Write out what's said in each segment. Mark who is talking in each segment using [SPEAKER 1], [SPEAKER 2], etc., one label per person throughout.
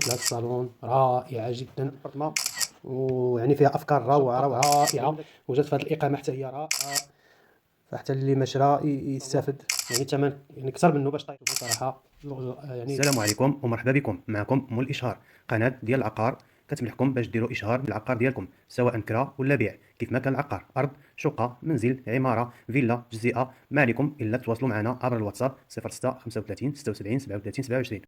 [SPEAKER 1] لهذا الصالون رائعه جدا، ويعني فيها افكار روعه رائعه، وجات في هذه الاقامه حتى هي رائعه، فحتى اللي ما شرا يستافد، يعني الثمن يعني اكثر منه باش طيب صراحه. يعني
[SPEAKER 2] السلام عليكم ومرحبا بكم. معكم مول الاشهار، قناه ديال العقار كتسمح لكم باش ديروا اشهار بالعقار ديالكم، سواء كرا ولا بيع. كيف ما كان العقار ارض، شقه، منزل، عماره، فيلا، جزيئه، ما عليكم الا تواصلوا معنا عبر الواتساب 06 35 76 37 27.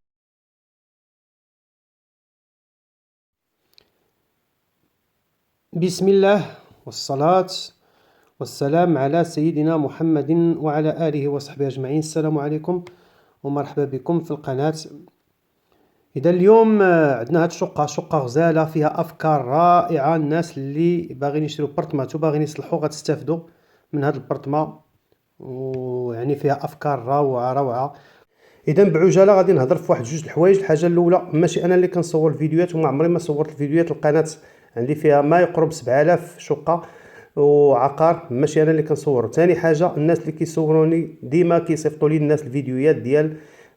[SPEAKER 1] بسم الله والصلاة والسلام على سيدنا محمد وعلى آله وصحبه أجمعين. السلام عليكم ومرحبا بكم في القناة. إذا اليوم عندنا هاد شقة غزالة فيها أفكار رائعة. الناس اللي باغيين يشريو بارتمات وباغيين يصلحوا غتستافدوا من هاد البارتما، ويعني فيها أفكار روعة. اذا بعجاله غادي نهضر في واحد جوج الحوايج. الحاجه الاولى، ماشي انا اللي كنصور الفيديوهات وما عمري ما صورت الفيديوهات. القناه عندي فيها ما يقرب 7000 شقه وعقار، ماشي انا اللي كنصور. ثاني حاجه، الناس اللي كيصوروني ديما كيصيفطوا لي الناس الفيديوهات ديال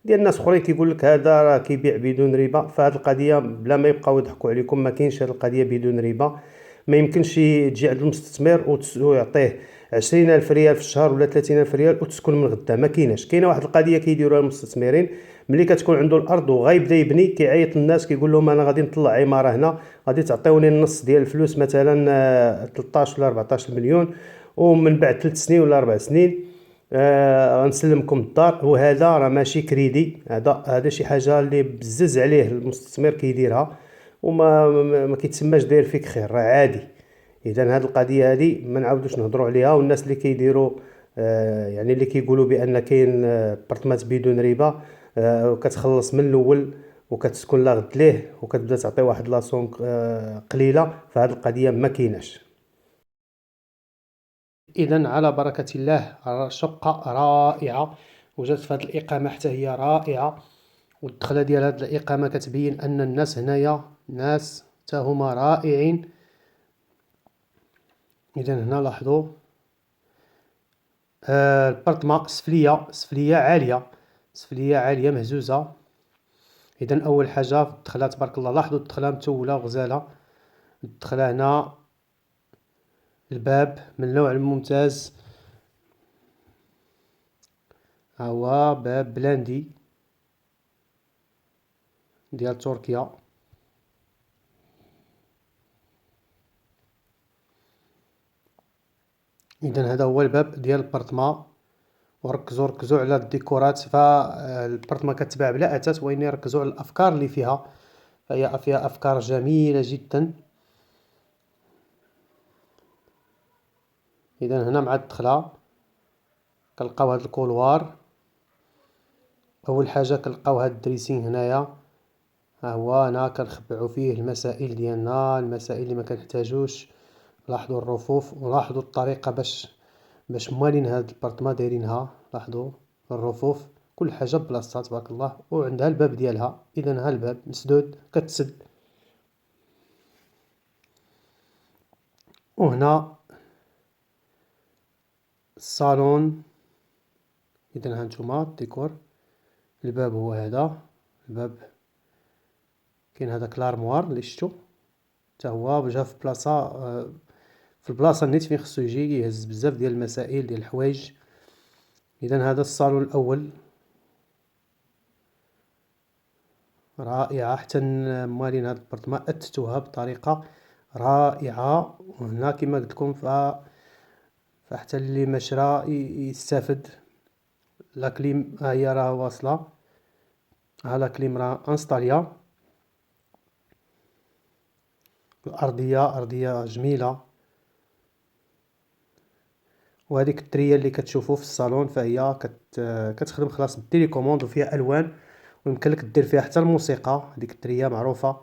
[SPEAKER 1] الناس اخرين كيقول لك هذا راه كيبيع بدون ربا. فهاد القضيه بلا ما يبقاو يضحكوا عليكم، ما كاينش هاد القضيه بدون ربا. ما يمكنش تجي عند المستثمر ويعطيه 20,000 ريال في الشهر ولا 30,000 ريال وتسكن من غدا. ما كايناش. كاينه واحد القضيه كيديروها المستثمرين، ملي كتكون عنده الارض وغايبدا يبني كيعيط للناس كيقول لهم انا غادي نطلع عماره هنا، غادي تعطيوني النص ديال الفلوس، مثلا 13 ولا 14 مليون، ومن بعد 3 سنين ولا 4 سنين غنسلمكم الدار. وهذا راه ماشي كريدي، هذا شي حاجه اللي بزز عليه المستثمر كيديرها، وما ما كيتسماش داير فيك خير، راه عادي. اذا هذه القضيه هذه ما نعاودوش نهضروا عليها. والناس اللي كيديروا يعني اللي كيقولوا بان كاين بارتمات بدون ربا وكتخلص من الاول وكتسكن لا غد ليه وكتبدا تعطي واحد لاصون قليله، فهذه القضيه ما كايناش. اذا على بركه الله، شقه رائعه وجات في هذه الاقامه حتى هي رائعه. والدخله ديال هذه الاقامه كتبين ان الناس هنايا ناس حتى هما رائعين. اذا هنا لاحظوا البارتما سفلية عالية مهزوزة. إذا أول حاجة في الدخلة تبارك الله، لاحظوا الدخلة متولة وغزالة. الدخلة هنا الباب من النوع الممتاز، ها هو باب بلاندي ديال تركيا. إذا هذا هو الباب ديال البارتما. وركزوا على الديكورات، فالبارتما كتباع بلا أثاث، وإن ركزوا على الأفكار اللي فيها، فهي فيها أفكار جميلة جدا. إذا هنا مع الدخلة كنلقاو هاد الكولوار. اول حاجه كنلقاو هاد الدريسين هنايا، ها هو هنا كنخبعوا فيه المسائل ديالنا، المسائل اللي ما كنحتاجوش. لاحظوا الرفوف ولاحظوا الطريقه باش موالين هاد البارتما دايرينها. لاحظوا الرفوف، كل حاجه بلاصتها تبارك الله، وعندها الباب ديالها. اذا ها الباب مسدود كتسد. وهنا الصالون. اذا ها نتوما الديكور. الباب هو هذا الباب، كاين هذاك لارموار اللي شفتو حتى هو جا في بلاصه في البلاصه نيت فين خصو يجي، يهز بزاف ديال المسائل ديال الحوايج. اذا هذا الصالون الاول رائعه، حتى موالين هاد البرطمان اثثوها بطريقه رائعه. وهنا كما قلت لكم فحتى اللي ما شرا يستافد. لا كليم ها هي راه واصله، ها لا كليم راه انستاليا. الارضيه ارضيه جميله. وهذيك التريه اللي كتشوفوا في الصالون فهي كتخدم خلاص بالتيليكوموند، وفيها الوان، ويمكن لك دير فيها حتى الموسيقى. هذيك التريه معروفه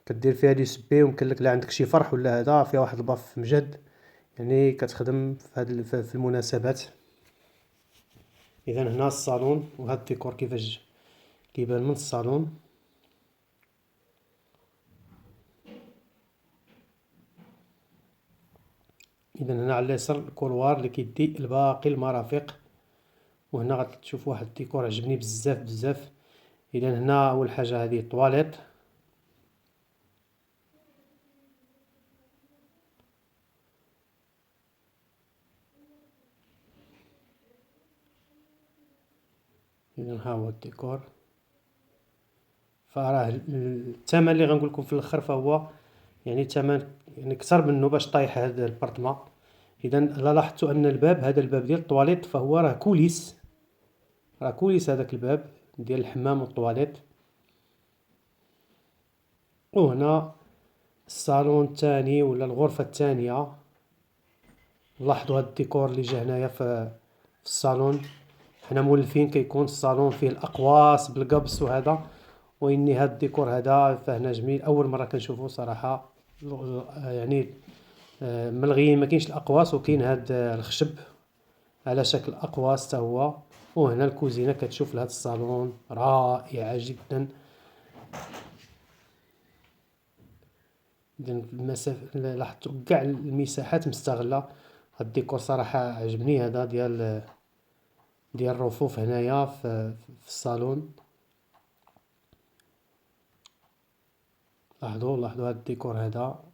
[SPEAKER 1] كدير فيها دي سبي، ويمكن لك لا عندك شي فرح ولا هذا فيها واحد الباف مجد، يعني كتخدم في هذه في المناسبات. اذا هنا الصالون، وهذا الديكور كيفاش كيبان من الصالون. اذا هنا على اليسار الكولوار اللي كيدي لباقي المرافق. وهنا غتشوف واحد الديكور عجبني بزاف. إذا هنا أول حاجة هذه الطواليت، إذا ها هو الديكور. فراه الثمن اللي غنقول لكم في الاخر فهو يعني ثمن يعني كثر منه باش طايح هذا البارتما. اذا لا لاحظتوا ان الباب، هذا الباب ديال الطواليت فهو راه كوليس، راه كوليس هذاك الباب ديال الحمام والطواليت. وهنا الصالون الثاني ولا الغرفة الثانية، لاحظوا هاد الديكور اللي جا هنايا في الصالون. حنا مولفين كيكون الصالون فيه الاقواس بالقبس وهذا، واني هاد الديكور هذا فهنا جميل، اول مره كنشوفه صراحه. يعني ملغيين ما كاينش الاقواس وكاين هاد الخشب على شكل اقواس حتى هو. وهنا الكوزينه كتشوف لهاد الصالون رائعه جدا. اذا المسافه لاحظتوا كاع المساحات مستغله. هاد الديكور صراحه عجبني، هذا ديال الرفوف هنايا في الصالون. لاحظوا هاد الديكور هذا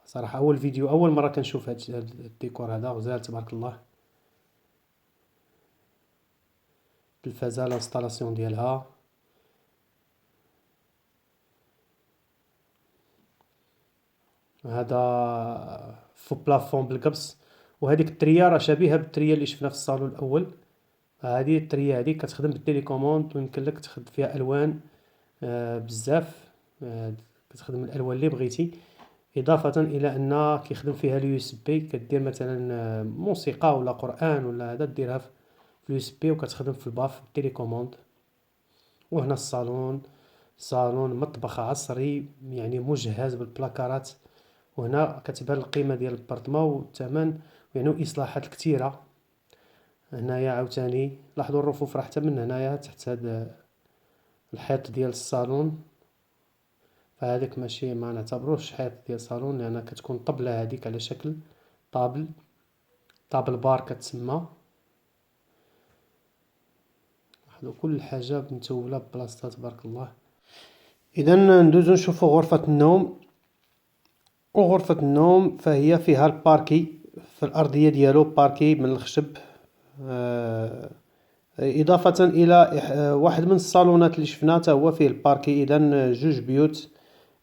[SPEAKER 1] صراحة أول فيديو، أول مرة كنشوف هاد الديكور هذا غزال تبارك الله. التلفازة لانستالاسيون ديالها، هذا فو بلافون بالقبس. وهذيك التريا راه شبيهة بالتريا اللي شفنا في الصالون الأول. هذه التريا هذه كتخدم بالتيليكوموند ويمكن لك تخد فيها ألوان بزاف. كتخدم الألوان اللي بغيتي، إضافة إلى أن كيخدم فيها اليو اس بي. كدير مثلا موسيقى ولا قرآن ولا هذا ديرها في اليو اس بي وكتخدم في الباف بالتيليكوموند. وهنا صالون مطبخ عصري يعني مجهز بالبلاكارات. وهنا كتبان القيمة ديال البارتما والثمن يعني الإصلاحات الكثيرة. هنايا عاوتاني لاحظوا الرفوف راه حتى من هنايا تحت هاد الحيط ديال الصالون. فهذاك ماشي ما نعتبروش حيط ديال الصالون، لأن كتكون طبلة هذيك على شكل طابل بار كتسمى. لاحظوا كل حاجة متولة ببلاصتها تبارك الله. إذا ندوزو نشوفو غرفة النوم. وغرفة النوم فهي فيها الباركي في الأرضية ديالو، باركي من الخشب. إضافة إلى واحد من الصالونات اللي شفناه تا هو فيه الباركي. إذا جوج بيوت.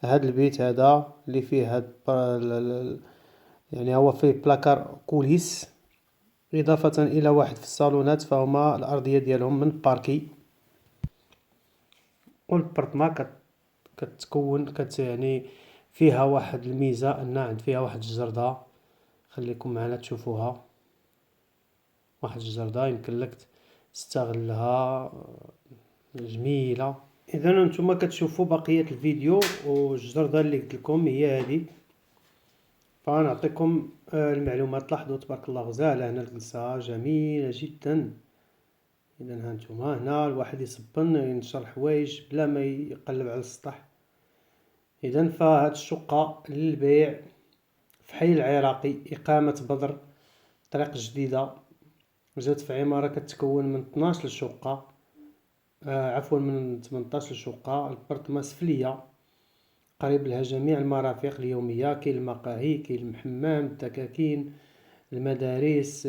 [SPEAKER 1] هاد البيت هذا اللي فيه هاد يعني هو فيه بلاكار كوليس، إضافة إلى واحد في الصالونات فهما الأرضية ديالهم من باركي. والبرطمة كتكون يعني فيها واحد الميزة أن عند فيها واحد الجردة. خليكم معنا تشوفوها. واحد الجردة يمكن لك تستغلها، جميلة. إذا نتوما كتشوفوا بقية الفيديو، والجردة اللي قلت لكم هي هذه. فنعطيكم المعلومات. لاحظوا تبارك الله غزالة هنا الجلسة جميلة جدا. إذا ها نتوما هنا الواحد يصبن ينشر حوايج بلا ما يقلب على السطح. إذا فهاد الشقة للبيع في حي العراقي، إقامة بدر، طريق جديدة. جات في عمارة كتكون من 12 شقة، عفوا من 18 شقة. البرطمة سفلية قريب لها جميع المرافق اليومية، كاين المقاهي، كاين الحمام، الدكاكين، المدارس،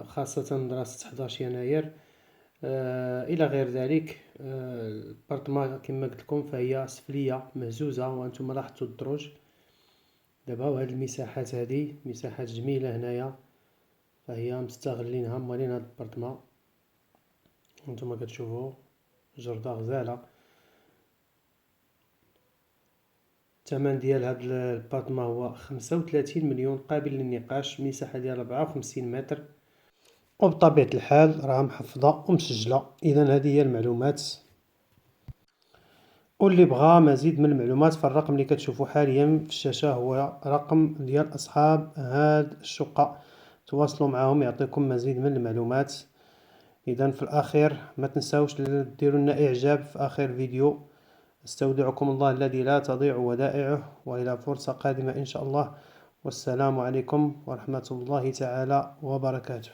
[SPEAKER 1] خاصة دراسة 11 يناير إلى غير ذلك. البارتما كما قلت لكم فهي سفلية مهزوزة، وأنتم لاحظتوا الدروج دابا. وهاد المساحات هذه مساحات جميلة هنايا، فهي مستغلينها مالين هاد البارتما. وانتم كتشوفوا جردة غزالة. الثمن ديال هاد البارتما هو 35 مليون قابل للنقاش. مساحة ديال 54 متر، وبطبيعة الحال راه محفظة ومسجلة. إذا هذه هي المعلومات. واللي بغى مزيد من المعلومات فالرقم اللي كتشوفوا حاليا في الشاشة هو رقم ديال أصحاب هاد الشقة. تواصلوا معهم يعطيكم مزيد من المعلومات. إذا في الأخير ما تنساوش ديروا لنا إعجاب في آخر فيديو. استودعكم الله الذي لا تضيع ودائعه، وإلى فرصة قادمة إن شاء الله. والسلام عليكم ورحمة الله تعالى وبركاته.